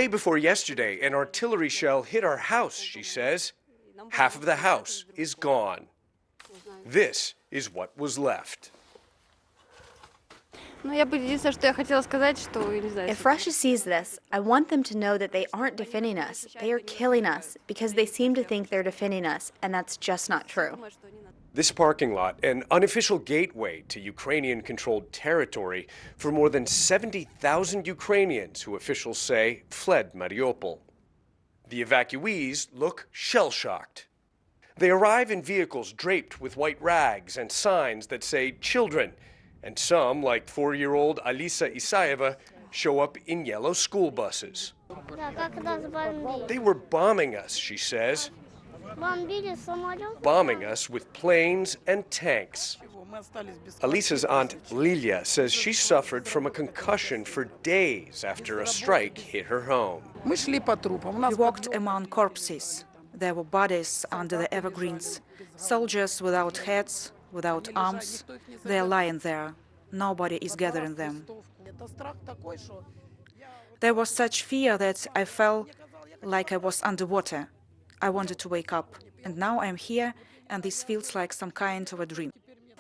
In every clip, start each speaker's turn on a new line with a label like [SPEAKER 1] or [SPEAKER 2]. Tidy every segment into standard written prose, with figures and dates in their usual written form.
[SPEAKER 1] Day before yesterday, an artillery shell hit our house, she says. Half of the house is gone. This is what was left.
[SPEAKER 2] If Russia sees this, I want them to know that they aren't defending us. They are killing us because they seem to think they're defending us, and that's just not true.
[SPEAKER 1] This parking lot, an unofficial gateway to Ukrainian-controlled territory for more than 70,000 Ukrainians who officials say fled Mariupol. The evacuees look shell-shocked. They arrive in vehicles draped with white rags and signs that say children, and some, like 4-year-old Alisa Isayeva, show up in yellow school buses. They were bombing us, she says. Bombing us with planes and tanks. Alisa's aunt Lilia says she suffered from a concussion for days after a strike hit her home.
[SPEAKER 3] We walked among corpses. There were bodies under the evergreens, soldiers without heads, without arms. They're lying there. Nobody is gathering them. There was such fear that I felt like I was underwater. I wanted to wake up, and now I'm here, and this feels like some kind of a dream.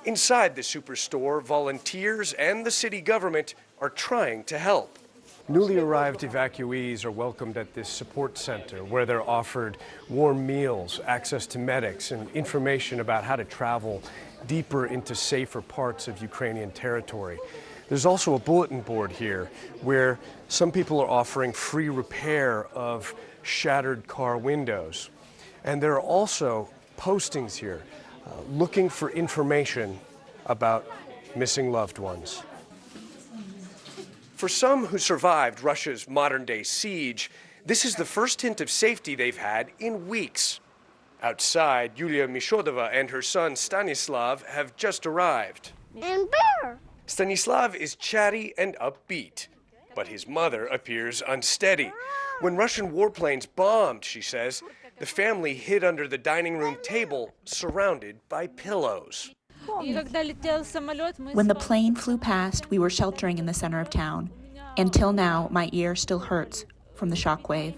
[SPEAKER 1] Inside the superstore, volunteers and the city government are trying to help. Newly arrived evacuees are welcomed at this support center where they're offered warm meals, access to medics, and information about how to travel deeper into safer parts of Ukrainian territory. There's also a bulletin board here where some people are offering free repair of shattered car windows. And there are also postings here looking for information about missing loved ones. For some who survived Russia's modern-day siege, this is the first hint of safety they've had in weeks. Outside, Yulia Mishodova and her son Stanislav have just arrived.
[SPEAKER 4] And bear!
[SPEAKER 1] Stanislav is chatty and upbeat, but his mother appears unsteady. When Russian warplanes bombed, she says, the family hid under the dining room table, surrounded by pillows.
[SPEAKER 5] When the plane flew past, we were sheltering in the center of town. Until now, my ear still hurts from the shockwave.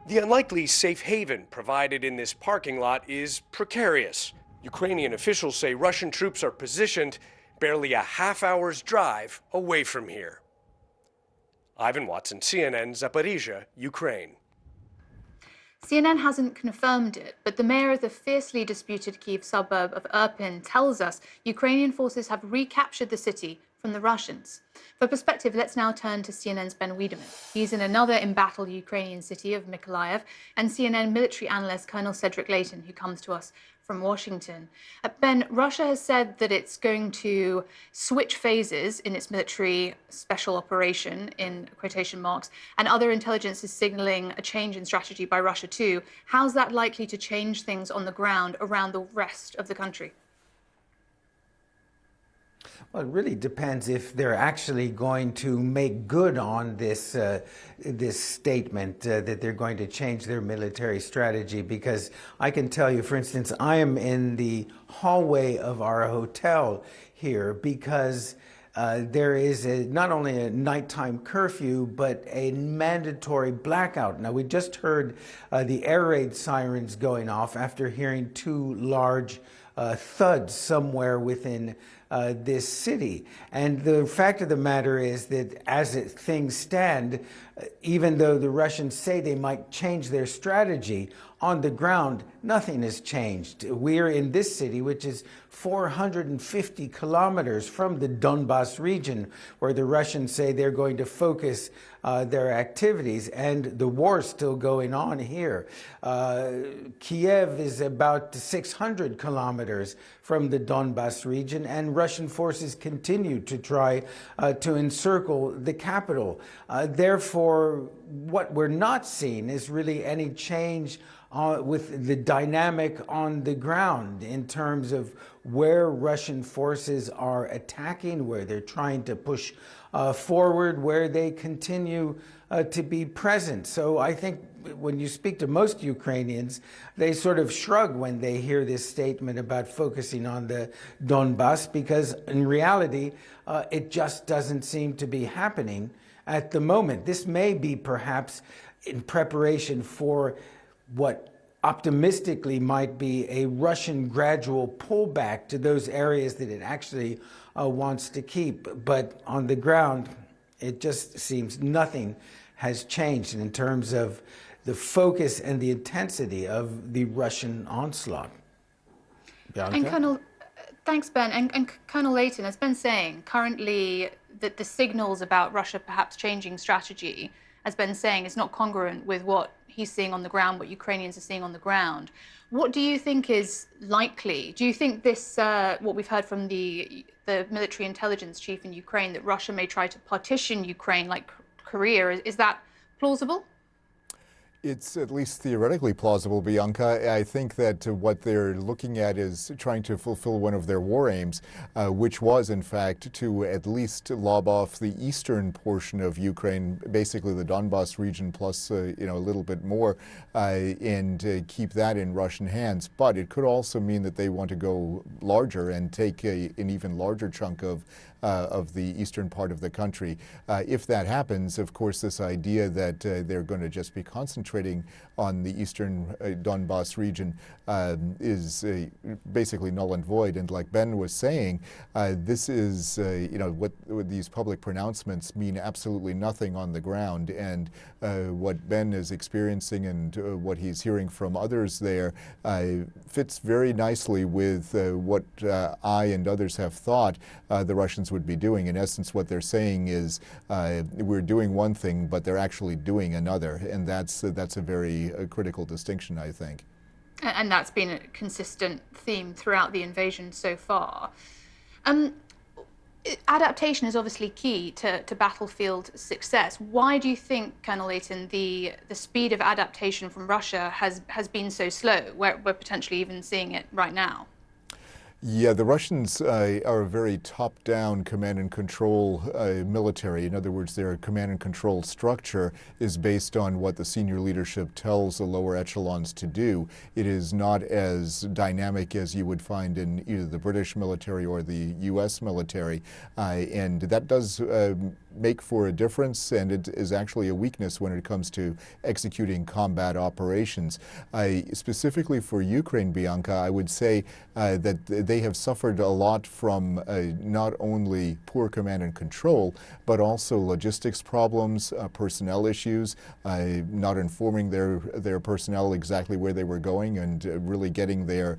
[SPEAKER 1] The unlikely safe haven provided in this parking lot is precarious. Ukrainian officials say Russian troops are positioned barely a half-hour's drive away from here. Ivan Watson, CNN, Zaporizhzhia, Ukraine.
[SPEAKER 6] CNN hasn't confirmed it, but the mayor of the fiercely disputed Kyiv suburb of Irpin tells us Ukrainian forces have recaptured the city from the Russians. For perspective, let's now turn to CNN's Ben Wiedemann. He's in another embattled Ukrainian city of Mykolaiv, and CNN military analyst Colonel Cedric Layton, who comes to us from Washington. Ben, Russia has said that it's going to switch phases in its military special operation, in quotation marks, and other intelligence is signaling a change in strategy by Russia too. How's that likely to change things on the ground around the rest of the country?
[SPEAKER 7] Well, it really depends if they're actually going to make good on this this statement that they're going to change their military strategy. Because I can tell you, for instance, I am in the hallway of our hotel here because there is not only a nighttime curfew, but a mandatory blackout. Now, we just heard the air raid sirens going off after hearing two large thuds somewhere within this city. And the fact of the matter is that as things stand, even though the Russians say they might change their strategy, on the ground, nothing has changed. We're in this city, which is 450 kilometers from the Donbas region, where the Russians say they're going to focus their activities, and the war's still going on here. Kiev is about 600 kilometers from the Donbas region, and Russian forces continue to try to encircle the capital. Therefore, what we're not seeing is really any change with the dynamic on the ground in terms of where Russian forces are attacking, where they're trying to push forward, where they continue to be present. So I think when you speak to most Ukrainians, they sort of shrug when they hear this statement about focusing on the Donbas, because in reality, it just doesn't seem to be happening. at the moment. This may be perhaps in preparation for what optimistically might be a Russian gradual pullback to those areas that it actually wants to keep. But on the ground, it just seems nothing has changed in terms of the focus and the intensity of the Russian onslaught. Bianca?
[SPEAKER 6] And Colonel, thanks, Ben. And Colonel Leighton, as Ben's saying, currently that the signals about Russia perhaps changing strategy, as Ben's saying, is not congruent with what he's seeing on the ground, what Ukrainians are seeing on the ground. What do you think is likely? Do you think this, what we've heard from the military intelligence chief in Ukraine, that Russia may try to partition Ukraine like Korea, is that plausible?
[SPEAKER 4] It's at least theoretically plausible, Bianca. I think that what they're looking at is trying to fulfill one of their war aims, which was, in fact, to at least lob off the eastern portion of Ukraine, basically the Donbas region plus, a little bit more, and keep that in Russian hands. But it could also mean that they want to go larger and take an even larger chunk of the eastern part of the country. If that happens, of course, this idea that they're going to just be concentrating on the eastern Donbas region is basically null and void. And like Ben was saying, this is, what these public pronouncements mean absolutely nothing on the ground. And what Ben is experiencing and what he's hearing from others there fits very nicely with what I and others have thought the Russians would be doing. In essence, what they're saying is we're doing one thing, but they're actually doing another. And that's a very critical distinction, I think.
[SPEAKER 6] And that's been a consistent theme throughout the invasion so far. Adaptation is obviously key to battlefield success. Why do you think, Colonel Leighton, the speed of adaptation from Russia has been so slow? We're potentially even seeing it right now.
[SPEAKER 4] Yeah, the Russians are a very top-down command and control military. In other words, their command and control structure is based on what the senior leadership tells the lower echelons to do. It is not as dynamic as you would find in either the British military or the U.S. military. And that does make for a difference, and it is actually a weakness when it comes to executing combat operations. Specifically for Ukraine, Bianca, I would say that they have suffered a lot from not only poor command and control, but also logistics problems, personnel issues, not informing their personnel exactly where they were going, and really getting their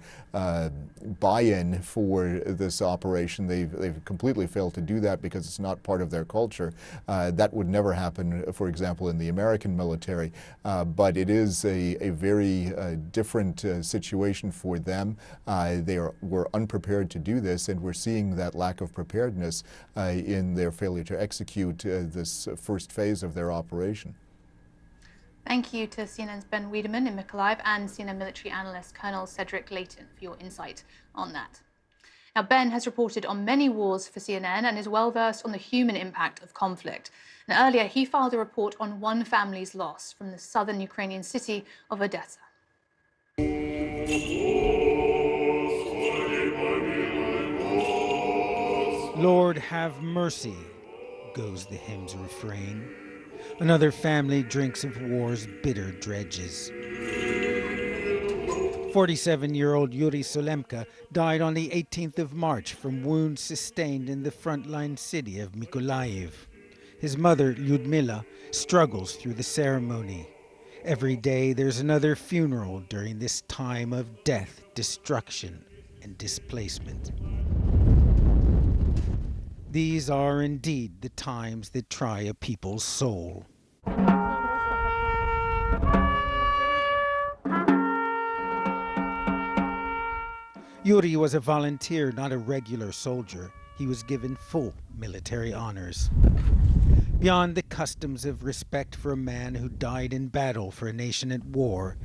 [SPEAKER 4] buy-in for this operation. They've completely failed to do that because it's not part of their culture. That would never happen, for example, in the American military. But it is a very different situation for them. They were unprepared to do this, and we're seeing that lack of preparedness in their failure to execute this first phase of their operation.
[SPEAKER 6] Thank you to CNN's Ben Wiedemann in Mykolaiv and CNN military analyst Colonel Cedric Leighton for your insight on that. Now, Ben has reported on many wars for CNN and is well-versed on the human impact of conflict. And earlier, he filed a report on one family's loss from the southern Ukrainian city of Odessa.
[SPEAKER 7] Lord, have mercy, goes the hymn's refrain. Another family drinks of war's bitter dredges. 47-year-old Yuri Solemka died on the 18th of March from wounds sustained in the frontline city of Mykolaiv. His mother, Lyudmila, struggles through the ceremony. Every day there's another funeral during this time of death, destruction, and displacement. These are indeed the times that try a people's soul. Yuri was a volunteer, not a regular soldier. He was given full military honors. Beyond the customs of respect for a man who died in battle for a nation at war,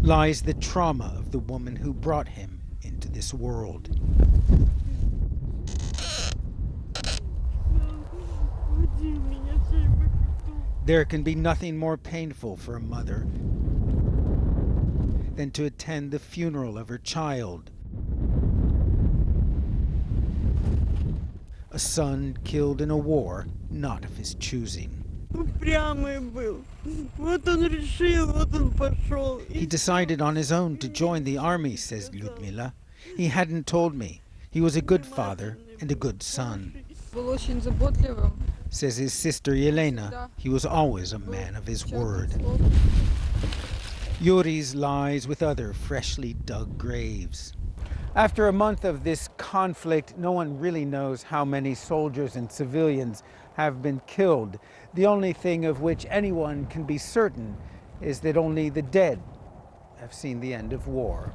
[SPEAKER 7] lies the trauma of the woman who brought him into this world. There can be nothing more painful for a mother than to attend the funeral of her child. A son killed in a war not of his choosing. He decided on his own to join the army, says Lyudmila. He hadn't told me. He was a good father and a good son. Says his sister Yelena, he was always a man of his word. Yuri's lies with other freshly dug graves. After a month of this conflict, no one really knows how many soldiers and civilians have been killed. The only thing of which anyone can be certain is that only the dead have seen the end of war.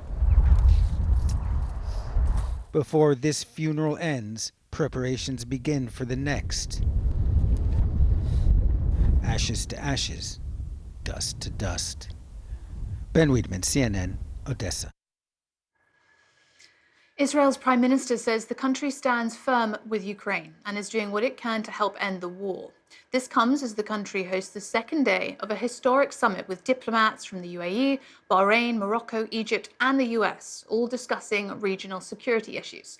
[SPEAKER 7] Before this funeral ends, preparations begin for the next. Ashes to ashes, dust to dust. Ben Weidman, CNN, Odessa.
[SPEAKER 6] Israel's Prime Minister says the country stands firm with Ukraine and is doing what it can to help end the war. This comes as the country hosts the second day of a historic summit with diplomats from the UAE, Bahrain, Morocco, Egypt, and the US, all discussing regional security issues.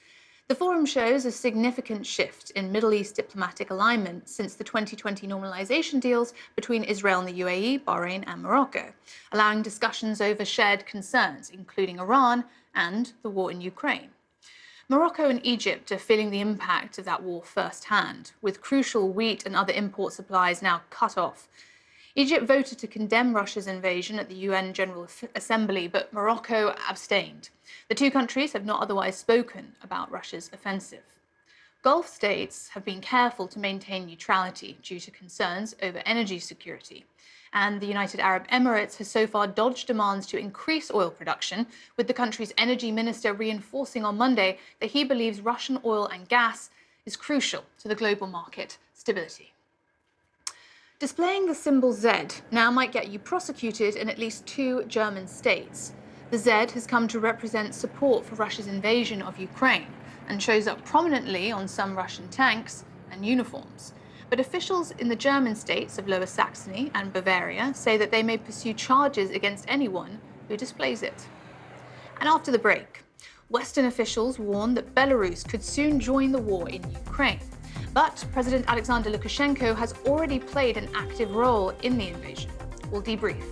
[SPEAKER 6] The forum shows a significant shift in Middle East diplomatic alignment since the 2020 normalization deals between Israel and the UAE, Bahrain, and Morocco, allowing discussions over shared concerns, including Iran and the war in Ukraine. Morocco and Egypt are feeling the impact of that war firsthand, with crucial wheat and other import supplies now cut off. Egypt voted to condemn Russia's invasion at the UN General Assembly, but Morocco abstained. The two countries have not otherwise spoken about Russia's offensive. Gulf states have been careful to maintain neutrality due to concerns over energy security. And the United Arab Emirates has so far dodged demands to increase oil production, with the country's energy minister reinforcing on Monday that he believes Russian oil and gas is crucial to the global market stability. Displaying the symbol Z now might get you prosecuted in at least 2 German states. The Z has come to represent support for Russia's invasion of Ukraine and shows up prominently on some Russian tanks and uniforms. But officials in the German states of Lower Saxony and Bavaria say that they may pursue charges against anyone who displays it. And after the break, Western officials warn that Belarus could soon join the war in Ukraine. But President Alexander Lukashenko has already played an active role in the invasion. We'll debrief.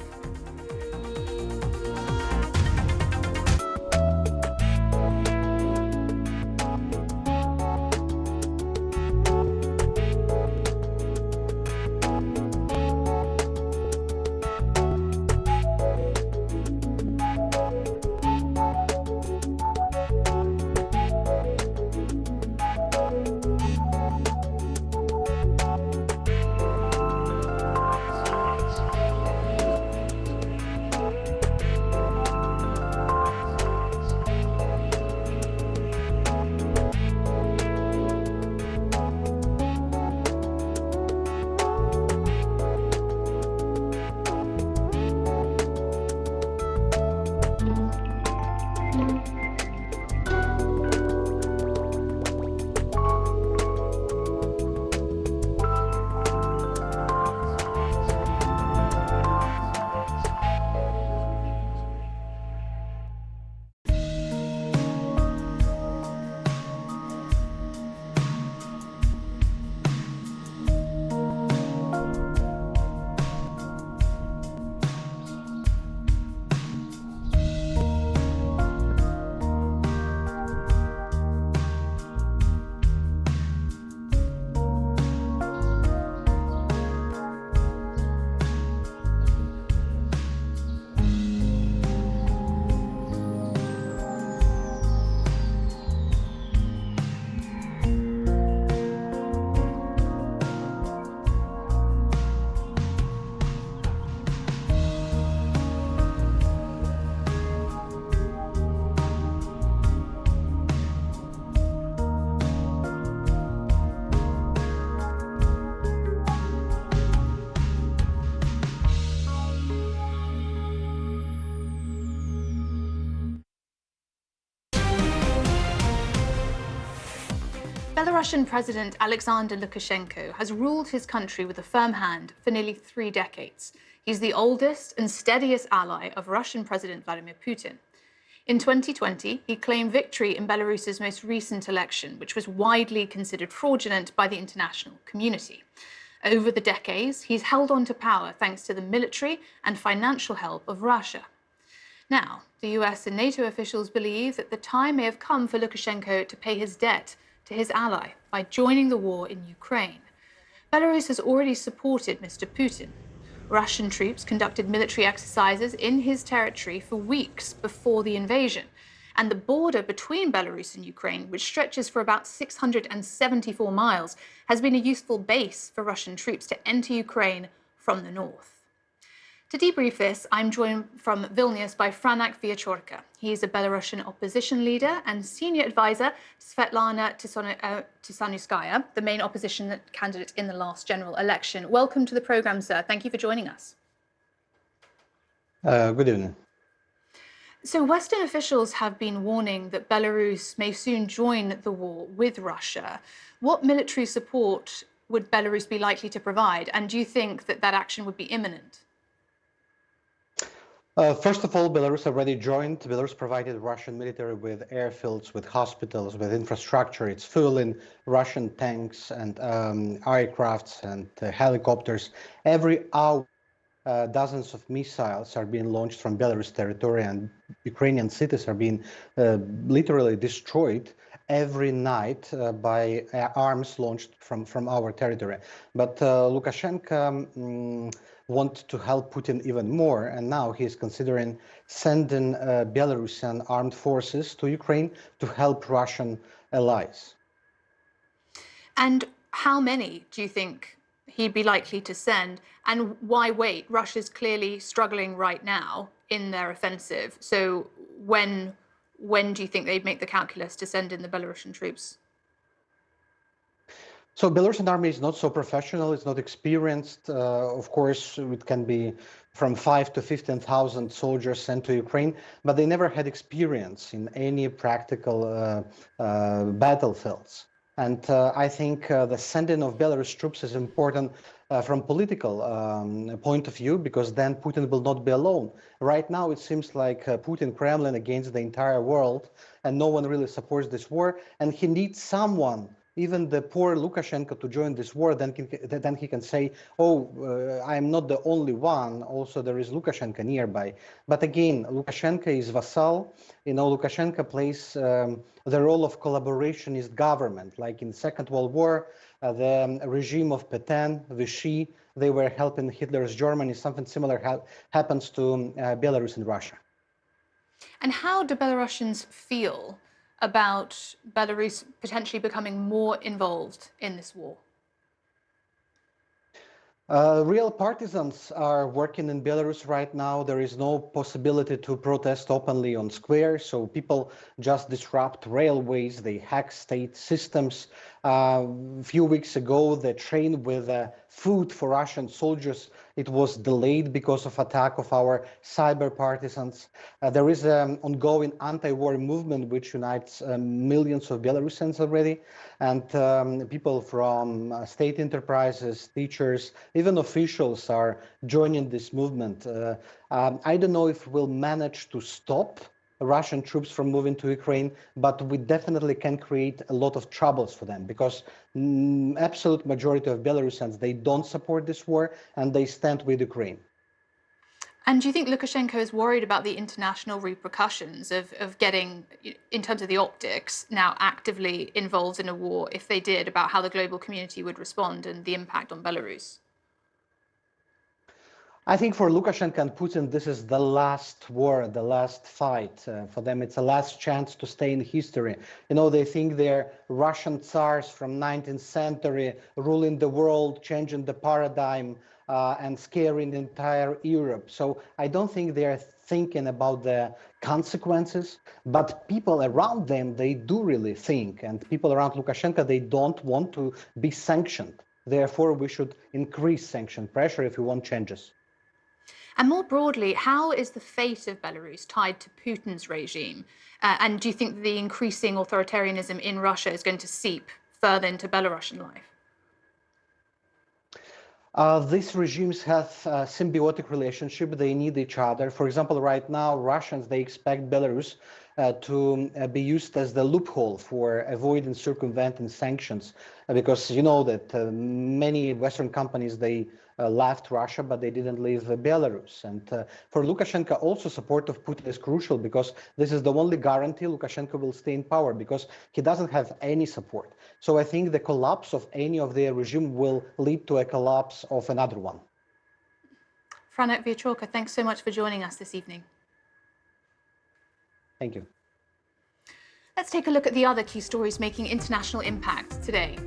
[SPEAKER 6] Belarusian President Alexander Lukashenko has ruled his country with a firm hand for nearly 3 decades. He's the oldest and steadiest ally of Russian President Vladimir Putin. In 2020, he claimed victory in Belarus's most recent election, which was widely considered fraudulent by the international community. Over the decades, he's held on to power thanks to the military and financial help of Russia. Now, the US and NATO officials believe that the time may have come for Lukashenko to pay his debt to his ally by joining the war in Ukraine. Belarus has already supported Mr. Putin. Russian troops conducted military exercises in his territory for weeks before the invasion. And the border between Belarus and Ukraine, which stretches for about 674 miles, has been a useful base for Russian troops to enter Ukraine from the north. To debrief this, I'm joined from Vilnius by Franak Viachorka. He is a Belarusian opposition leader and senior advisor to Svetlana Tisanuskaya, the main opposition candidate in the last general election. Welcome to the program, sir. Thank you for joining us.
[SPEAKER 8] Good evening.
[SPEAKER 6] So Western officials have been warning that Belarus may soon join the war with Russia. What military support would Belarus be likely to provide? And do you think that that action would be imminent?
[SPEAKER 8] First of all, Belarus already joined. Belarus provided Russian military with airfields, with hospitals, with infrastructure. It's fueling Russian tanks and aircrafts and helicopters. Every hour, dozens of missiles are being launched from Belarus territory, and Ukrainian cities are being literally destroyed every night by arms launched from our territory. But Lukashenko want to help Putin even more, and now he is considering sending Belarusian armed forces to Ukraine to help Russian allies.
[SPEAKER 6] And how many do you think he'd be likely to send? And why wait? Russia's clearly struggling right now in their offensive. So when do you think they'd make the calculus to send in the Belarusian troops?
[SPEAKER 8] So Belarusian army is not so professional, it's not experienced. Of course, it can be from 5,000 to 15,000 soldiers sent to Ukraine, but they never had experience in any practical battlefields. And I think the sending of Belarus troops is important from political point of view, because then Putin will not be alone. Right now, it seems like Putin, Kremlin against the entire world, and no one really supports this war, and he needs someone, even the poor Lukashenko, to join this war. Then he can say, oh, I am not the only one, also there is Lukashenko nearby. But again, Lukashenko is vassal. You know, Lukashenko plays the role of collaborationist government, like in Second World War, the regime of Petain, Vichy, they were helping Hitler's Germany. Something similar happens to Belarus and Russia.
[SPEAKER 6] And how do Belarusians feel about Belarus potentially becoming more involved in this war?
[SPEAKER 8] Real partisans are working in Belarus right now. There is no possibility to protest openly on squares, so people just disrupt railways, they hack state systems. A few weeks ago, the train with food for Russian soldiers, it was delayed because of attack of our cyber partisans. There is an ongoing anti-war movement which unites millions of Belarusians already, and people from state enterprises, teachers, even officials are joining this movement. I don't know if we'll manage to stop Russian troops from moving to Ukraine, but we definitely can create a lot of troubles for them, because absolute majority of Belarusians, they don't support this war and they stand with Ukraine.
[SPEAKER 6] And do you think Lukashenko is worried about the international repercussions of getting, in terms of the optics, now actively involved in a war, if they did, about how the global community would respond and the impact on Belarus?
[SPEAKER 8] I think for Lukashenko and Putin, this is the last war, the last fight. For them, it's a last chance to stay in history. You know, they think they're Russian tsars from 19th century, ruling the world, changing the paradigm, and scaring the entire Europe. So I don't think they're thinking about the consequences, but people around them, they do really think. And people around Lukashenko, they don't want to be sanctioned. Therefore, we should increase sanction pressure if we want changes.
[SPEAKER 6] And more broadly, how is the fate of Belarus tied to Putin's regime? And do you think the increasing authoritarianism in Russia is going to seep further into Belarusian life?
[SPEAKER 8] These regimes have a symbiotic relationship. They need each other. For example, right now, Russians, they expect Belarus to be used as the loophole for avoiding circumventing sanctions, because you know that many Western companies, they left Russia, but they didn't leave Belarus. And for Lukashenko, also support of Putin is crucial, because this is the only guarantee Lukashenko will stay in power, because he doesn't have any support. So I think the collapse of any of their regime will lead to a collapse of another one.
[SPEAKER 6] Franek Viatorka, thanks so much for joining us this evening.
[SPEAKER 8] Thank you.
[SPEAKER 6] Let's take a look at the other key stories making international impact today.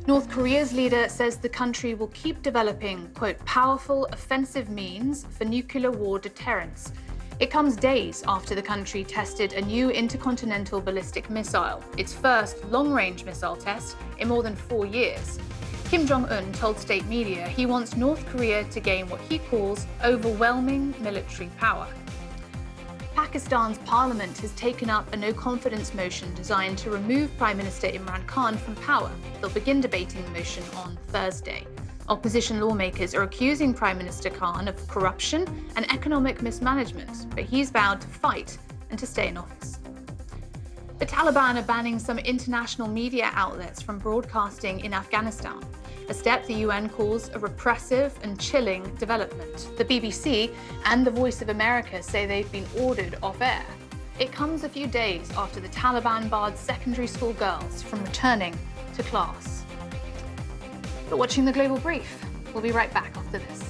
[SPEAKER 6] North Korea's leader says the country will keep developing, quote, powerful offensive means for nuclear war deterrence. It comes days after the country tested a new intercontinental ballistic missile, its first long-range missile test in more than 4 years. Kim Jong-un told state media he wants North Korea to gain what he calls overwhelming military power. Pakistan's parliament has taken up a no-confidence motion designed to remove Prime Minister Imran Khan from power. They'll begin debating the motion on Thursday. Opposition lawmakers are accusing Prime Minister Khan of corruption and economic mismanagement, but he's vowed to fight and to stay in office. The Taliban are banning some international media outlets from broadcasting in Afghanistan, a step the UN calls a repressive and chilling development. The BBC and the Voice of America say they've been ordered off air. It comes a few days after the Taliban barred secondary school girls from returning to class. You're watching The Global Brief. We'll be right back after this.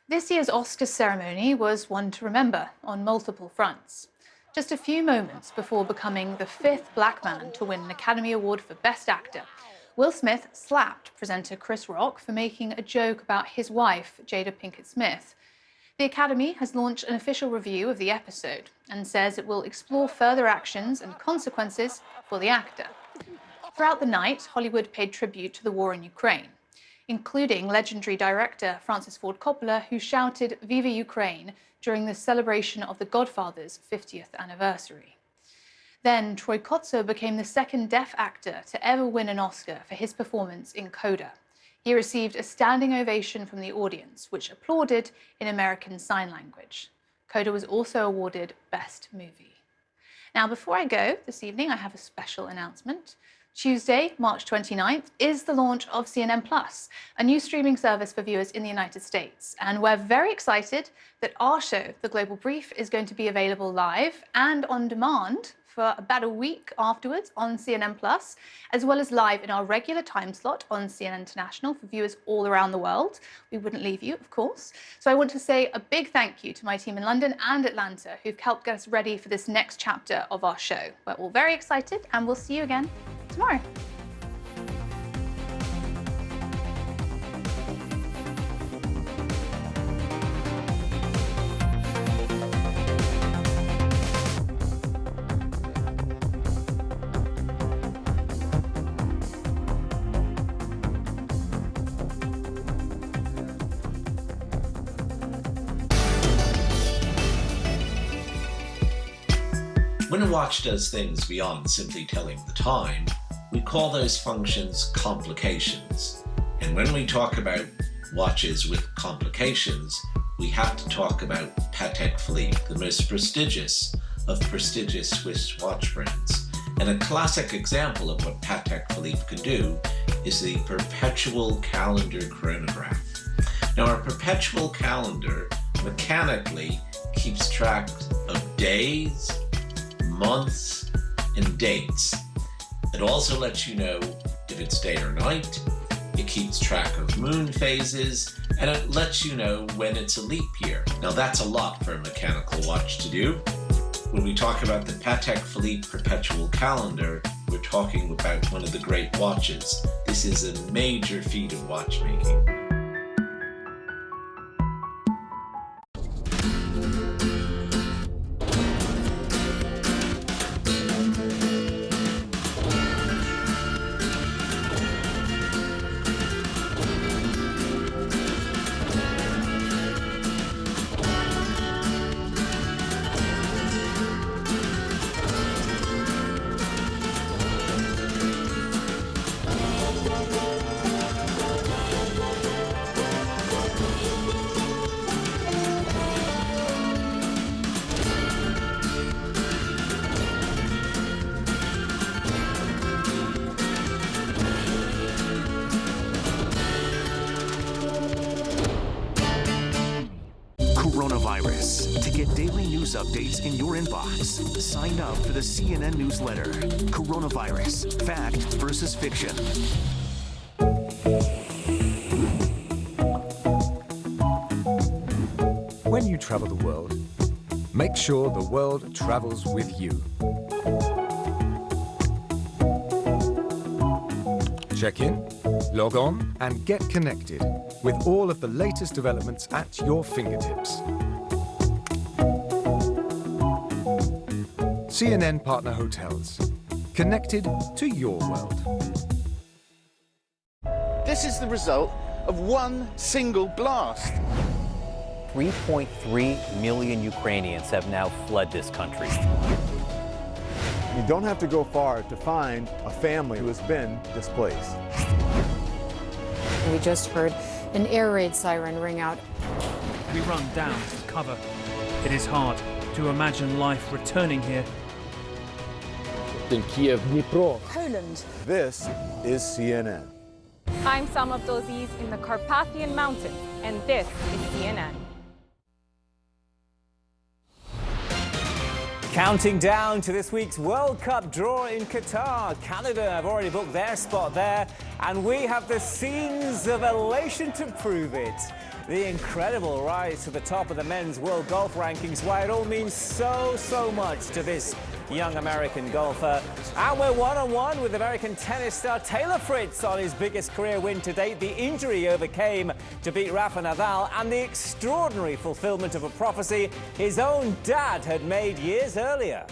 [SPEAKER 6] This year's Oscars ceremony was one to remember on multiple fronts. Just a few moments before becoming the 5th black man to win an Academy Award for Best Actor, Will Smith slapped presenter Chris Rock for making a joke about his wife, Jada Pinkett Smith. The Academy has launched an official review of the episode and says it will explore further actions and consequences for the actor. Throughout the night, Hollywood paid tribute to the war in Ukraine, including legendary director Francis Ford Coppola, who shouted "Viva Ukraine" during the celebration of The Godfather's 50th anniversary. Then Troy Kotsur became the second deaf actor to ever win an Oscar for his performance in Coda. He received a standing ovation from the audience, which applauded in American Sign Language. Coda was also awarded Best Movie. Now, before I go this evening, I have a special announcement. Tuesday, March 29th, is the launch of CNN Plus, a new streaming service for viewers in the United States. And we're very excited that our show, The Global Brief, is going to be available live and on demand for about a week afterwards on CNN Plus, as well as live in our regular time slot on CNN International for viewers all around the world. We wouldn't leave you, of course. So I want to say a big thank you to my team in London and Atlanta who've helped get us ready for this next chapter of our show. We're all very excited, and we'll see you again tomorrow.
[SPEAKER 9] When a watch does things beyond simply telling the time, we call those functions complications. And when we talk about watches with complications, we have to talk about Patek Philippe, the most prestigious of prestigious Swiss watch brands. And a classic example of what Patek Philippe can do is the perpetual calendar chronograph. Now, our perpetual calendar mechanically keeps track of days, months, and dates. It also lets you know if it's day or night. It keeps track of moon phases, and it lets you know when it's a leap year. Now, that's a lot for a mechanical watch to do. When we talk about the Patek Philippe perpetual calendar, we're talking about one of the great watches. This is a major feat of watchmaking.
[SPEAKER 10] Coronavirus. To get daily news updates in your inbox, sign up for the CNN newsletter. Coronavirus. Fact versus fiction.
[SPEAKER 11] When you travel the world, make sure the world travels with you. Check in, log on, and get connected with all of the latest developments at your fingertips. CNN Partner Hotels. Connected to your world.
[SPEAKER 12] This is the result of one single blast.
[SPEAKER 13] 3.3 million Ukrainians have now fled this country.
[SPEAKER 14] You don't have to go far to find a family who has been displaced.
[SPEAKER 15] We just heard an air raid siren ring out.
[SPEAKER 16] We run down to cover. It is hard to imagine life returning here.
[SPEAKER 14] In Kiev, Dnipro,
[SPEAKER 15] Poland.
[SPEAKER 14] This is CNN.
[SPEAKER 17] I'm Sam Abdulaziz in the Carpathian Mountains, and this is CNN.
[SPEAKER 13] Counting down to this week's World Cup draw in Qatar. Canada have already booked their spot there, and we have the scenes of elation to prove it. The incredible rise to the top of the men's world golf rankings, why it all means so much to this young American golfer. And we're one-on-one with American tennis star Taylor Fritz on his biggest career win to date. The injury he overcame to beat Rafa Nadal, and the extraordinary fulfillment of a prophecy his own dad had made years earlier.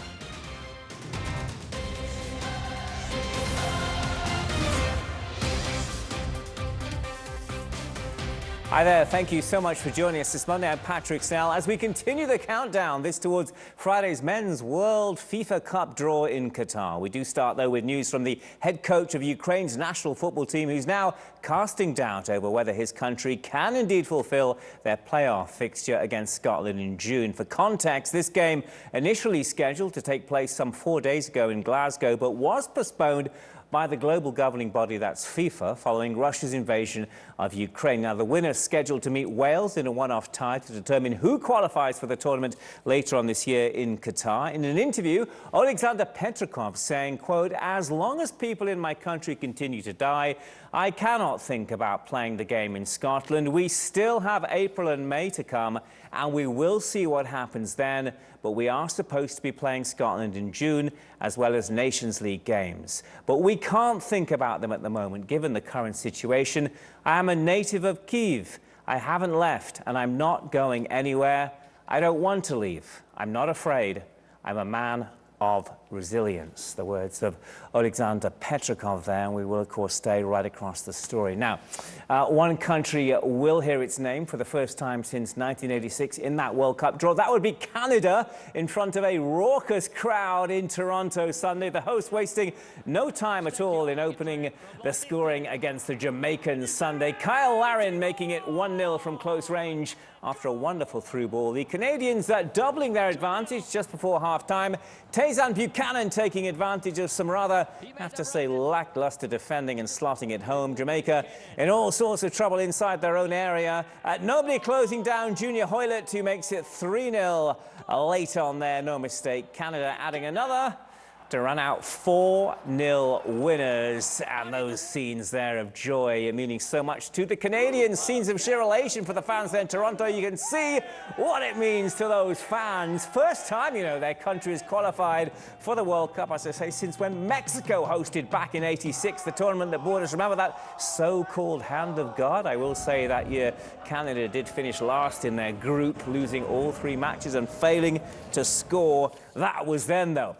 [SPEAKER 13] Hi there, thank you so much for joining us this Monday. I'm Patrick Snell. As we continue the countdown, this towards Friday's Men's World FIFA Cup draw in Qatar. We do start, though, with news from the head coach of Ukraine's national football team, who's now casting doubt over whether his country can indeed fulfill their playoff fixture against Scotland in June. For context, this game initially scheduled to take place some 4 days ago in Glasgow, but was postponed by the global governing body, that's FIFA, following Russia's invasion of Ukraine. Now, the winner's scheduled to meet Wales in a one-off tie to determine who qualifies for the tournament later on this year in Qatar. In an interview, Alexander Petrikov saying, quote, "As long as people in my country continue to die, I cannot think about playing the game in Scotland. We still have April and May to come, and we will see what happens then. But we are supposed to be playing Scotland in June, as well as Nations League games. But we can't think about them at the moment, given the current situation. I am a native of Kyiv. I haven't left, and I'm not going anywhere. I don't want to leave. I'm not afraid. I'm a man of resilience." The words of Alexander Petrikov there, and we will, of course, stay right across the story. Now, one country will hear its name for the first time since 1986 in that World Cup draw. That would be Canada, in front of a raucous crowd in Toronto Sunday. The hosts wasting no time at all in opening the scoring against the Jamaicans Sunday. Kyle Larin making it 1-0 from close range after a wonderful through ball. The Canadians doubling their advantage just before half-time. Taysan Buchanan Buchanan taking advantage of some rather, I have to say, lackluster defending and slotting it home. Jamaica in all sorts of trouble inside their own area. Nobody closing down Junior Hoylett, who makes it 3-0 late on there. No mistake. Canada adding another to run out 4-0 winners, and those scenes there of joy meaning so much to the Canadians. Scenes of sheer elation for the fans there in Toronto. You can see what it means to those fans. First time, you know, their country has qualified for the World Cup, as I say, since when Mexico hosted back in '86 the tournament that brought us. Remember that so-called hand of God? I will say that year Canada did finish last in their group, losing all 3 matches and failing to score. That was then, though.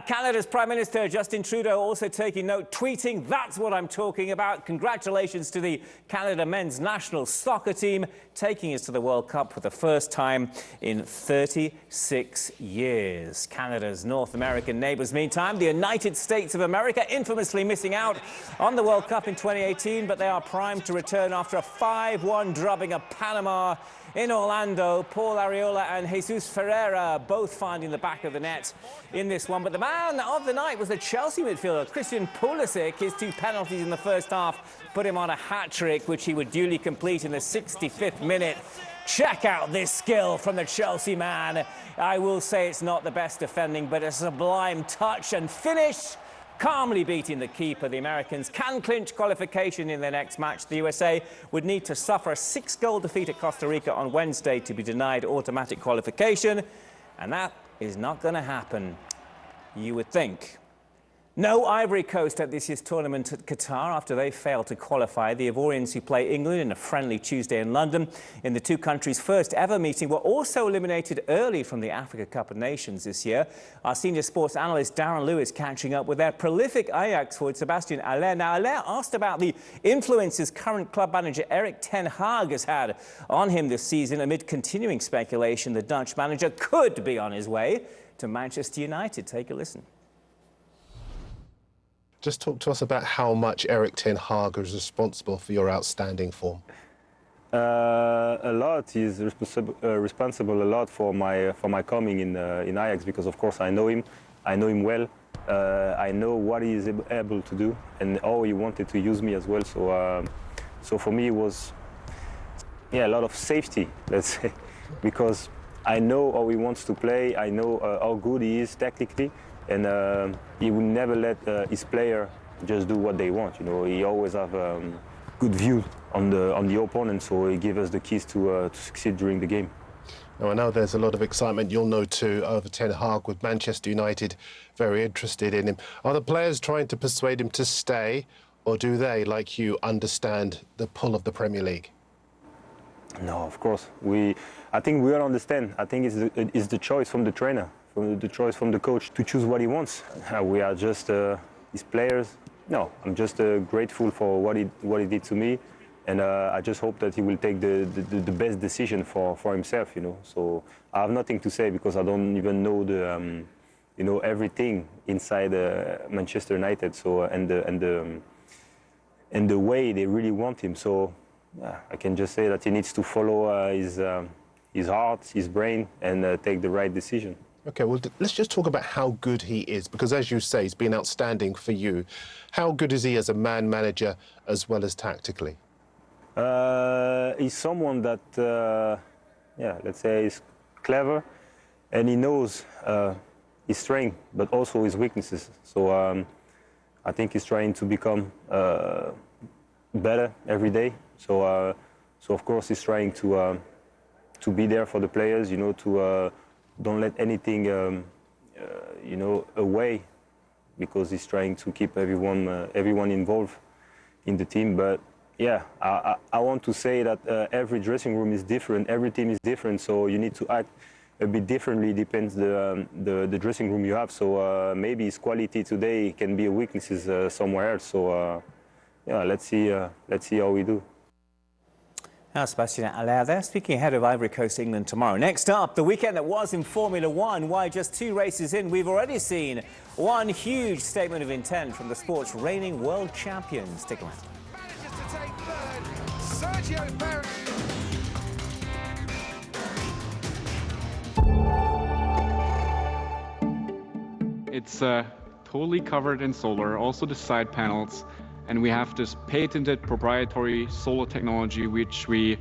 [SPEAKER 13] Canada's Prime Minister Justin Trudeau also taking note, tweeting, "That's what I'm talking about. Congratulations to the Canada men's national soccer team, taking us to the World Cup for the first time in 36 years. Canada's North American neighbours, meantime, the United States of America, infamously missing out on the World Cup in 2018, but they are primed to return after a 5-1 drubbing of Panama in Orlando. Paul Arriola and Jesus Ferreira both finding the back of the net in this one. But the man of the night was the Chelsea midfielder, Christian Pulisic. His 2 penalties in the first half put him on a hat-trick, which he would duly complete in the 65th minute. Check out this skill from the Chelsea man. I will say it's not the best defending, but a sublime touch and finish. Calmly beating the keeper. The Americans can clinch qualification in their next match. The USA would need to suffer a 6-goal defeat at Costa Rica on Wednesday to be denied automatic qualification, and that is not going to happen, you would think. No Ivory Coast at this year's tournament at Qatar after they failed to qualify. The Ivorians, who play England in a friendly Tuesday in London in the 2 countries' first ever meeting, were also eliminated early from the Africa Cup of Nations this year. Our senior sports analyst Darren Lewis catching up with their prolific Ajax forward Sebastian Haller. Now, Haller asked about the influences current club manager Erik ten Hag has had on him this season amid continuing speculation the Dutch manager could be on his way to Manchester United. Take a listen.
[SPEAKER 18] Just talk to us about how much Erik ten Hag is responsible for your outstanding form.
[SPEAKER 19] A lot. He's responsible a lot for my coming in Ajax, because of course I know him well. I know what he is able to do and how he wanted to use me as well. So for me it was a lot of safety, let's say, because I know how he wants to play. I know how good he is technically. And he will never let his player just do what they want. You know, he always have good view on the opponent, so he gives us the keys to succeed during the game.
[SPEAKER 18] Now, I know there's a lot of excitement, you'll know too, over ten Hag with Manchester United very interested in him. Are the players trying to persuade him to stay, or do they, like you, understand the pull of the Premier League?
[SPEAKER 19] No, of course. I think we all understand. I think it's the choice from the trainer, the choice from the coach to choose what he wants. We are just his players. No, I'm just grateful for what he did to me, and I just hope that he will take the best decision for himself. You know, so I have nothing to say because I don't even know everything inside Manchester United. So and the way they really want him. So I can just say that he needs to follow his heart, his brain, and take the right decision.
[SPEAKER 18] Okay, well, let's just talk about how good he is, because as you say, he's been outstanding for you. How good is he as a man manager as well as tactically?
[SPEAKER 19] He's someone that, let's say, is clever, and he knows his strength, but also his weaknesses. So I think he's trying to become better every day. So of course, he's trying to be there for the players, you know, to don't let anything, away, because he's trying to keep everyone involved in the team. But yeah, I want to say that every dressing room is different, every team is different, so you need to act a bit differently. Depends the dressing room you have. So maybe his quality today can be a weakness somewhere else. So let's see how we do.
[SPEAKER 13] Now, Sebastian Haller there, speaking ahead of Ivory Coast, England tomorrow. Next up, the weekend that was in Formula One. Why, just 2 races in, we've already seen one huge statement of intent from the sport's reigning world champions. Take a look.
[SPEAKER 20] Sergio Perez. It's totally covered in solar, also the side panels, and we have this patented proprietary solar technology which we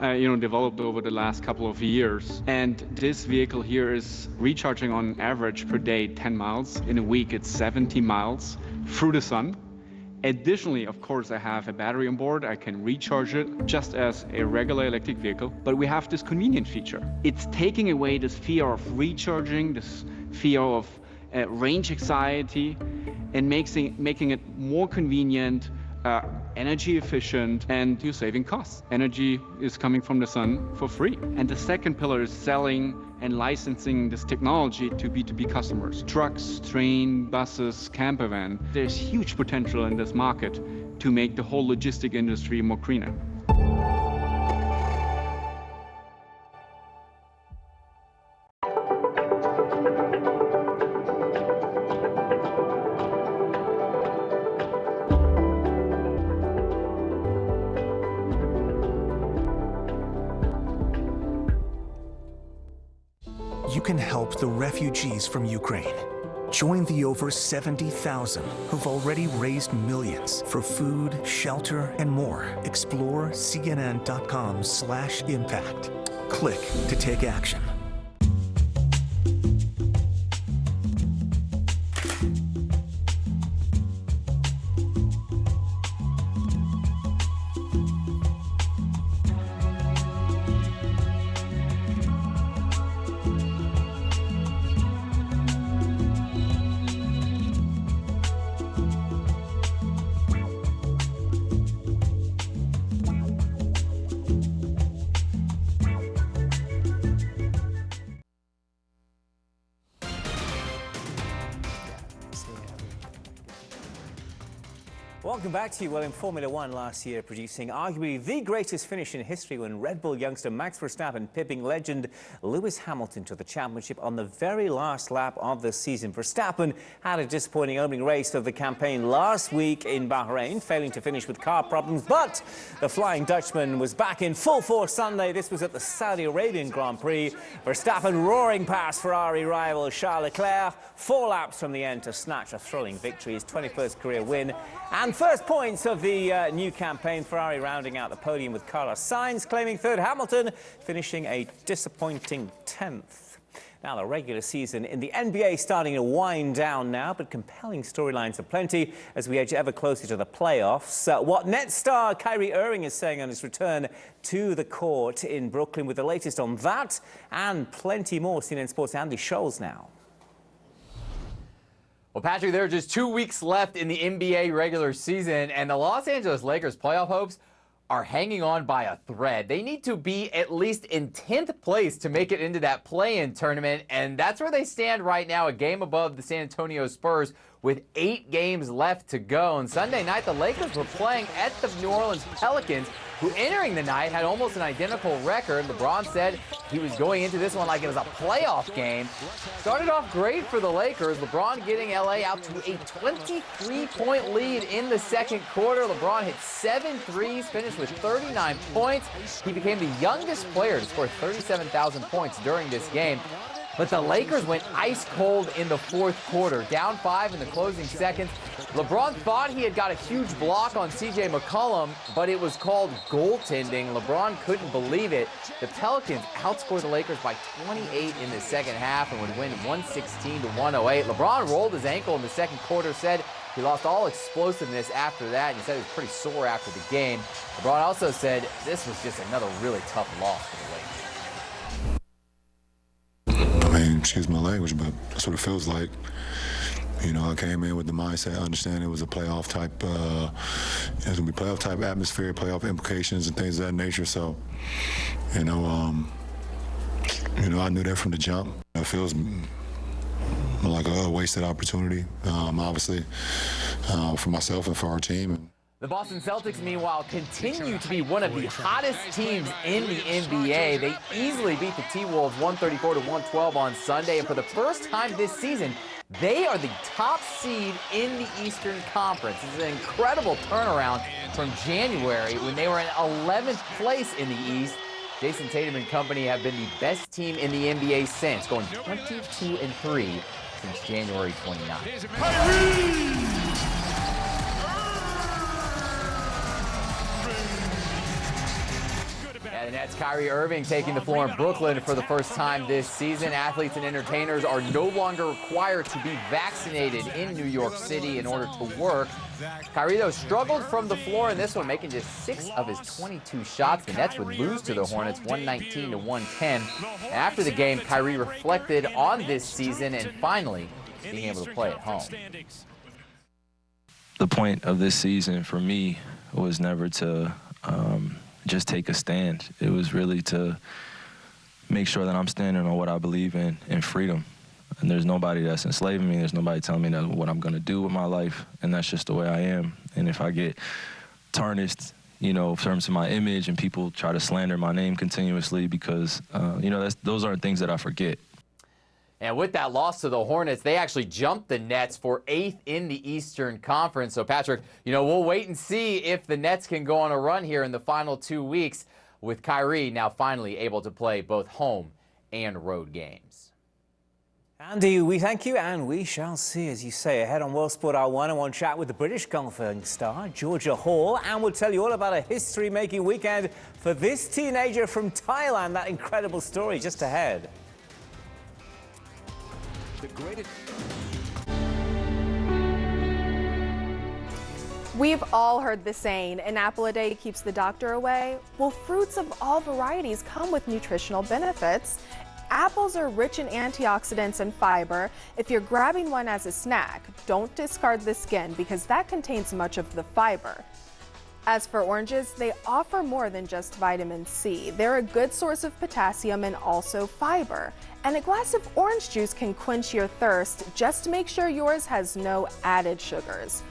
[SPEAKER 20] developed over the last couple of years. And this vehicle here is recharging on average per day 10 miles. In a week it's 70 miles through the sun. Additionally, of course, I have a battery on board. I can recharge it just as a regular electric vehicle, but we have this convenient feature. It's taking away this fear of recharging, this fear of range anxiety, and making it more convenient, energy efficient, and you're saving costs. Energy is coming from the sun for free. And the second pillar is selling and licensing this technology to B2B customers. Trucks, train, buses, camper van. There's huge potential in this market to make the whole logistic industry more greener.
[SPEAKER 10] You can help the refugees from Ukraine. Join the over 70,000 who've already raised millions for food, shelter, and more. Explore CNN.com/impact. Click to take action.
[SPEAKER 13] Welcome back to you. Well, in Formula One last year, producing arguably the greatest finish in history when Red Bull youngster Max Verstappen pipping legend Lewis Hamilton to the championship on the very last lap of the season. Verstappen had a disappointing opening race of the campaign last week in Bahrain, failing to finish with car problems, but the Flying Dutchman was back in full force Sunday. This was at the Saudi Arabian Grand Prix. Verstappen roaring past Ferrari rival Charles Leclerc, 4 laps from the end to snatch a thrilling victory, his 21st career win and first points of the new campaign. Ferrari rounding out the podium with Carlos Sainz claiming third, Hamilton finishing a disappointing 10th. Now, the regular season in the NBA starting to wind down now, but compelling storylines aplenty as we edge ever closer to the playoffs. What Nets star Kyrie Irving is saying on his return to the court in Brooklyn, with the latest on that and plenty more. CNN Sports' Andy Scholes now.
[SPEAKER 21] Well, Patrick, there are just 2 weeks left in the NBA regular season, and the Los Angeles Lakers playoff hopes are hanging on by a thread. They need to be at least in 10th place to make it into that play-in tournament, and that's where they stand right now, a game above the San Antonio Spurs with 8 games left to go. And Sunday night, the Lakers were playing at the New Orleans Pelicans, who entering the night had almost an identical record. LeBron said he was going into this one like it was a playoff game. Started off great for the Lakers. LeBron getting LA out to a 23-point lead in the second quarter. LeBron hit 7 threes, finished with 39 points. He became the youngest player to score 37,000 points during this game. But the Lakers went ice cold in the fourth quarter, down 5 in the closing seconds. LeBron thought he had got a huge block on C.J. McCollum, but it was called goaltending. LeBron couldn't believe it. The Pelicans outscored the Lakers by 28 in the second half and would win 116-108. LeBron rolled his ankle in the second quarter, said he lost all explosiveness after that, and he said he was pretty sore after the game. LeBron also said this was just another really tough loss for the Lakers.
[SPEAKER 22] Excuse my language, but that's what it feels like. You know, I came in with the mindset, I understand it was a playoff type, it was gonna be playoff type atmosphere, playoff implications and things of that nature. So, I knew that from the jump. It feels like a wasted opportunity, obviously, for myself and for our team.
[SPEAKER 21] The Boston Celtics, meanwhile, continue to be one of the hottest teams in the NBA. They easily beat the T-Wolves 134-112 on Sunday, and for the first time this season, they are the top seed in the Eastern Conference. This is an incredible turnaround from January when they were in 11th place in the East. Jason Tatum and company have been the best team in the NBA since, going 22-3 since January 29th. Yeah, the Nets' Kyrie Irving taking the floor in Brooklyn for the first time this season. Athletes and entertainers are no longer required to be vaccinated in New York City in order to work. Kyrie, though, struggled from the floor in this one, making just 6 of his 22 shots. The Nets would lose to the Hornets 119 to 110. After the game, Kyrie reflected on this season and finally being able to play at home.
[SPEAKER 2] The point of this season for me was never to just take a stand. It was really to make sure that I'm standing on what I believe in freedom. And there's nobody that's enslaving me. There's nobody telling me that what I'm going to do with my life, and that's just the way I am. And if I get tarnished, you know, in terms of my image, and people try to slander my name continuously because, you know, those aren't things that I forget.
[SPEAKER 21] And with that loss to the Hornets, they actually jumped the Nets for 8th in the Eastern Conference. So, Patrick, you know, we'll wait and see if the Nets can go on a run here in the final 2 weeks with Kyrie now finally able to play both home and road games.
[SPEAKER 13] Andy, we thank you, and we shall see, as you say, ahead on World Sport Hour 1. I want to chat with the British golfing star, Georgia Hall, and we'll tell you all about a history-making weekend for this teenager from Thailand. That incredible story just ahead.
[SPEAKER 3] We've all heard the saying, an apple a day keeps the doctor away. Well, fruits of all varieties come with nutritional benefits. Apples are rich in antioxidants and fiber. If you're grabbing one as a snack, don't discard the skin because that contains much of the fiber. As for oranges, they offer more than just vitamin C. They're a good source of potassium and also fiber. And a glass of orange juice can quench your thirst. Just make sure yours has no added sugars.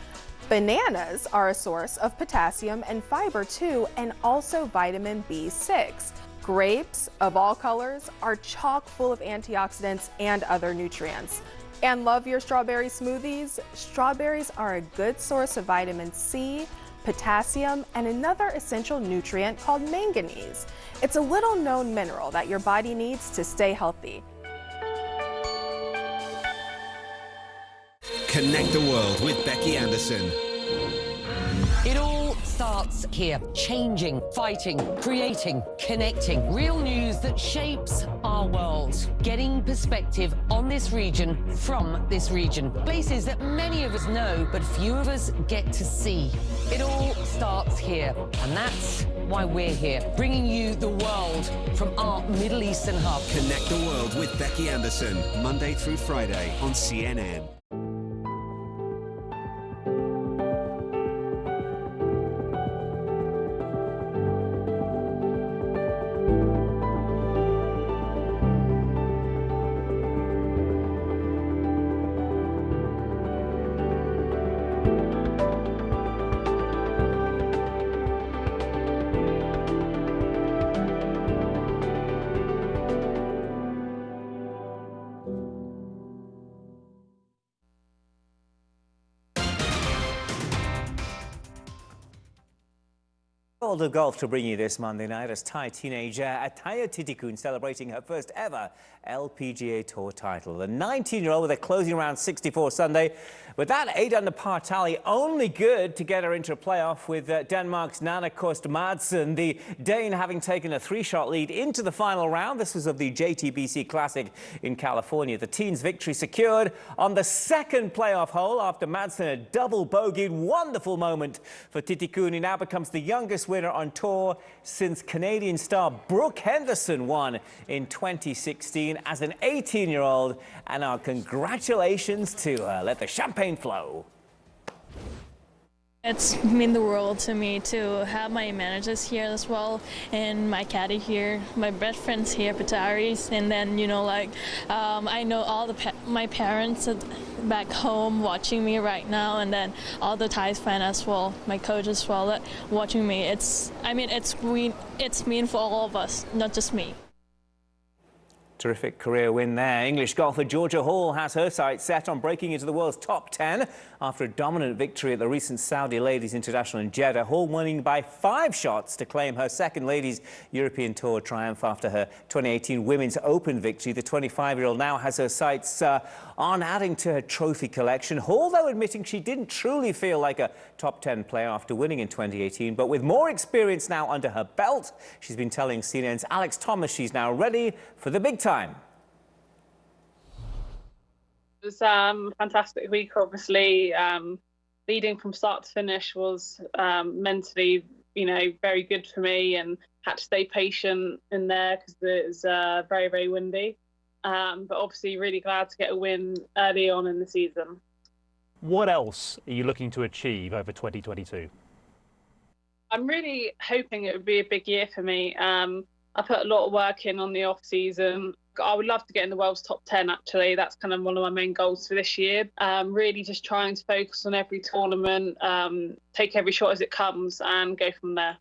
[SPEAKER 3] Bananas are a source of potassium and fiber too, and also vitamin B6. Grapes of all colors are chock full of antioxidants and other nutrients. And love your strawberry smoothies? Strawberries are a good source of vitamin C, potassium, and another essential nutrient called manganese. It's a little known mineral that your body needs to stay healthy.
[SPEAKER 23] Connect the World with Becky Anderson.
[SPEAKER 24] It all starts here. Changing, fighting, creating, connecting. Real news that shapes our world. Getting perspective on this region from this region. Places that many of us know, but few of us get to see. It all starts here. And that's why we're here, bringing you the world from our Middle Eastern hub.
[SPEAKER 23] Connect the World with Becky Anderson, Monday through Friday on CNN.
[SPEAKER 13] World of golf to bring you this Monday night as Thai teenager Atthaya Thitikul celebrating her first ever LPGA Tour title. The 19-year-old with a closing round 64 Sunday, with that 8-under par tally only good to get her into a playoff with Denmark's Nana Kost Madsen, the Dane having taken a 3-shot lead into the final round. This was of the JTBC Classic in California. The team's victory secured on the second playoff hole after Madsen had double bogeyed. Wonderful moment for Thitikul. He now becomes the youngest winner on tour since Canadian star Brooke Henderson won in 2016 as an 18-year-old. And our congratulations to her. Let the champagne flow.
[SPEAKER 25] It's mean the world to me to have my managers here as well, and my caddy here, my best friends here, Pataris, and then, you know, like, I know all my parents back home watching me right now, and then all the Thai fans as well, my coach as well, watching me. It's mean for all of us, not just me.
[SPEAKER 13] Terrific career win there. English golfer Georgia Hall has her sights set on breaking into the world's top 10 after a dominant victory at the recent Saudi Ladies International in Jeddah. Hall winning by 5 shots to claim her second Ladies European Tour triumph after her 2018 Women's Open victory. The 25-year-old now has her sights on adding to her trophy collection. Hall, though, admitting she didn't truly feel like a top 10 player after winning in 2018, but with more experience now under her belt, she's been telling CNN's Alex Thomas she's now ready for the big time.
[SPEAKER 1] It was a fantastic week, obviously. Leading from start to finish was mentally, very good for me, and had to stay patient in there because it was very, very windy. But obviously really glad to get a win early on in the season.
[SPEAKER 4] What else are you looking to achieve over 2022?
[SPEAKER 1] I'm really hoping it would be a big year for me. I put a lot of work in on the off season. I would love to get in the world's top 10, actually. That's kind of one of my main goals for this year. Really just trying to focus on every tournament, take every shot as it comes and go from there.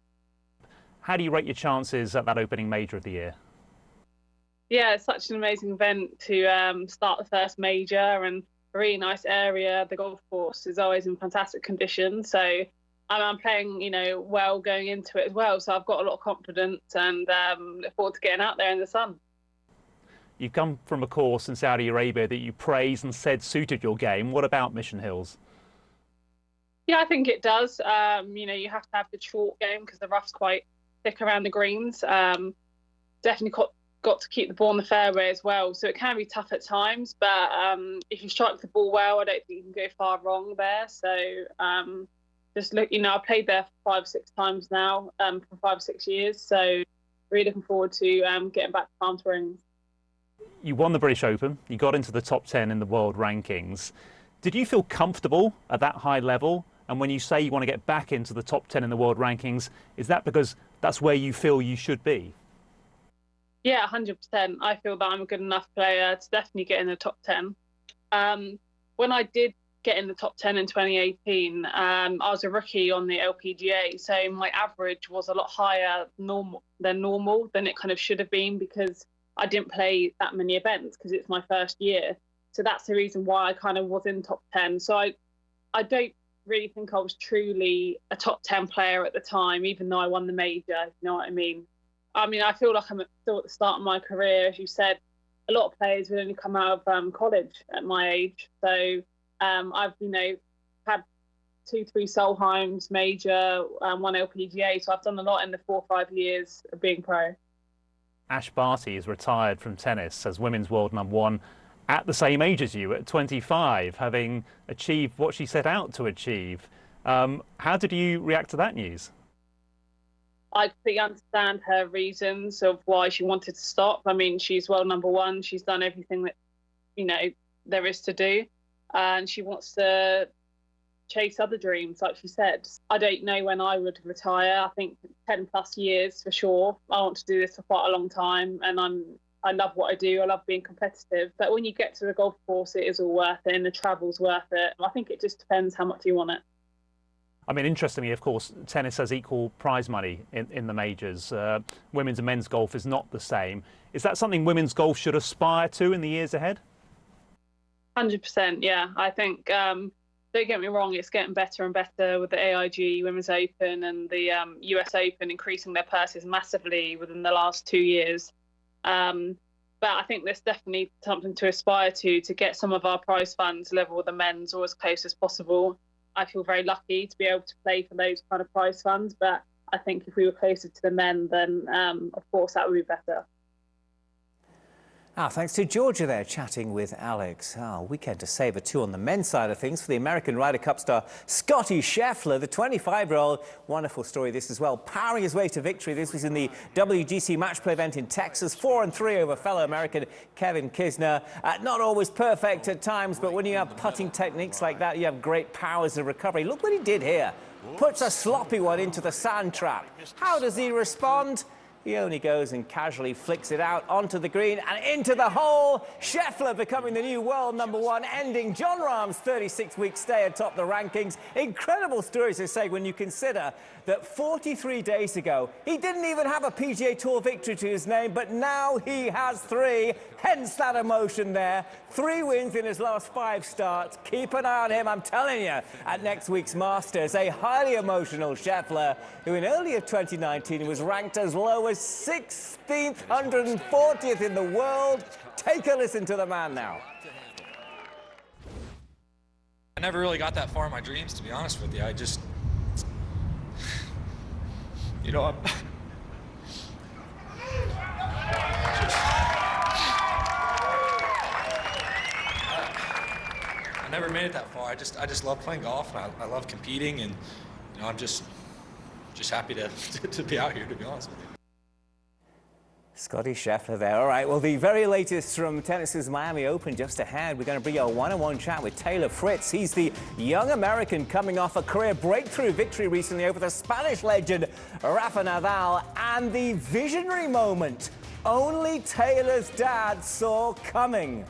[SPEAKER 4] How do you rate your chances at that opening major of the year?
[SPEAKER 1] Yeah, it's such an amazing event to start the first major, and a really nice area. The golf course is always in fantastic condition. So I'm playing, well going into it as well. So I've got a lot of confidence and look forward to getting out there in the sun.
[SPEAKER 4] You've come from a course in Saudi Arabia that you praised and said suited your game. What about Mission Hills?
[SPEAKER 1] Yeah, I think it does. You have to have the short game because the rough's quite thick around the greens. Definitely got to keep the ball in the fairway as well. So it can be tough at times, but if you strike the ball well, I don't think you can go far wrong there. So just look, I've played there 5 or 6 times now for 5 or 6 years. So really looking forward to getting back to Palm Springs.
[SPEAKER 4] You won the British Open. You got into the top 10 in the world rankings. Did you feel comfortable at that high level? And when you say you want to get back into the top 10 in the world rankings, is that because that's where you feel you should be?
[SPEAKER 1] Yeah, 100%. I feel that I'm a good enough player to definitely get in the top 10. When I did get in the top 10 in 2018, I was a rookie on the LPGA, so my average was a lot higher than normal than it kind of should have been, because I didn't play that many events because it's my first year. So that's the reason why I kind of was in top 10. So I don't really think I was truly a top 10 player at the time, even though I won the major, if you know what I mean. I feel like I'm still at the start of my career. As you said, a lot of players would only come out of college at my age. So I've, had 2-3 Solheims major, 1 LPGA. So I've done a lot in the 4 or 5 years of being pro.
[SPEAKER 4] Ash Barty is retired from tennis as women's world #1 at the same age as you, at 25, having achieved what she set out to achieve. How did you react to that news?
[SPEAKER 1] I completely understand her reasons of why she wanted to stop. She's world #1. She's done everything that, there is to do. And she wants to chase other dreams, like she said. I don't know when I would retire. I think 10 plus years for sure. I want to do this for quite a long time, and I love what I do. I love being competitive. But when you get to the golf course, it is all worth it, and the travel's worth it. I think it just depends how much you want it.
[SPEAKER 4] Interestingly, of course, tennis has equal prize money in the majors. Women's and men's golf is not the same. Is that something women's golf should aspire to in the years ahead?
[SPEAKER 1] 100%, yeah. I think, don't get me wrong, it's getting better and better with the AIG Women's Open and the US Open increasing their purses massively within the last 2 years. But I think there's definitely something to aspire to get some of our prize funds level with the men's or as close as possible. I feel very lucky to be able to play for those kind of prize funds, but I think if we were closer to the men, then of course that would be better.
[SPEAKER 13] Thanks to Georgia there, chatting with Alex. Weekend to savour too on the men's side of things for the American Ryder Cup star Scottie Scheffler, the 25-year-old. Wonderful story this as well, powering his way to victory. This was in the WGC match play event in Texas, 4-3 over fellow American Kevin Kisner. Not always perfect at times, but when you have putting techniques like that, you have great powers of recovery. Look what he did here. Puts a sloppy one into the sand trap. How does he respond? He only goes and casually flicks it out onto the green and into the hole. Scheffler becoming the new world #1, ending Jon Rahm's 36-week stay atop the rankings. Incredible stories to say when you consider that 43 days ago, he didn't even have a PGA Tour victory to his name, but now he has 3, hence that emotion there. 3 wins in his last 5 starts. Keep an eye on him, I'm telling you, at next week's Masters. A highly emotional Scheffler, who in earlier 2019 was ranked as low as 16th, 140th in the world. Take a listen to the man now.
[SPEAKER 5] I never really got that far in my dreams, to be honest with you. I just, you know, I never made it that far. I just love playing golf, and I love competing, and you know, I'm just happy to be out here, to be honest with you.
[SPEAKER 13] Scottie Scheffler there. All right, well, the very latest from tennis's Miami Open just ahead. We're going to bring you a one-on-one chat with Taylor Fritz. He's the young American coming off a career breakthrough victory recently over the Spanish legend Rafa Nadal, and the visionary moment only Taylor's dad saw coming.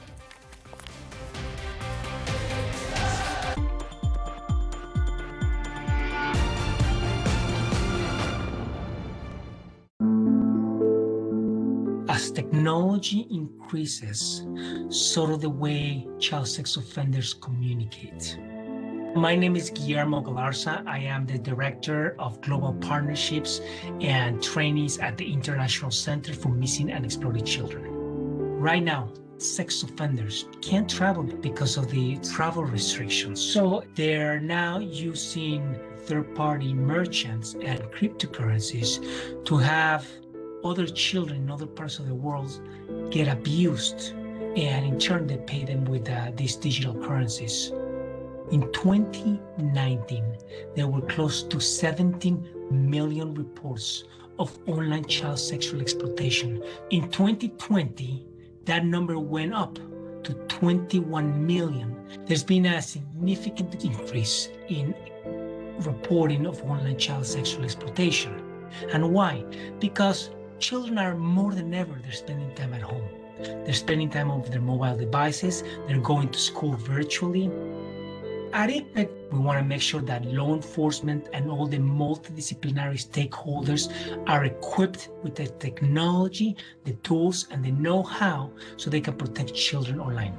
[SPEAKER 6] As technology increases, so do the way child sex offenders communicate. My name is Guillermo Galarza. I am the Director of Global Partnerships and Trainees at the International Center for Missing and Exploited Children. Right now, sex offenders can't travel because of the travel restrictions. So they're now using third-party merchants and cryptocurrencies to have other children in other parts of the world get abused, and in turn they pay them with these digital currencies. In 2019, there were close to 17 million reports of online child sexual exploitation. In 2020, that number went up to 21 million. There's been a significant increase in reporting of online child sexual exploitation. And why? Because children are more than ever, they're spending time at home. They're spending time on their mobile devices. They're going to school virtually. At ICMEC, we want to make sure that law enforcement and all the multidisciplinary stakeholders are equipped with the technology, the tools, and the know-how so they can protect children online.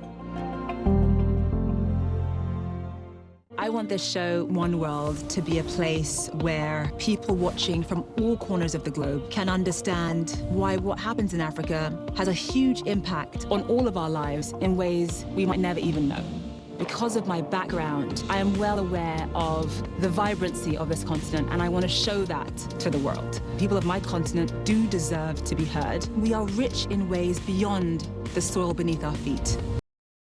[SPEAKER 7] I want this show, One World, to be a place where people watching from all corners of the globe can understand why what happens in Africa has a huge impact on all of our lives in ways we might never even know. Because of my background, I am well aware of the vibrancy of this continent, and I want to show that to the world. People of my continent do deserve to be heard. We are rich in ways beyond the soil beneath our feet.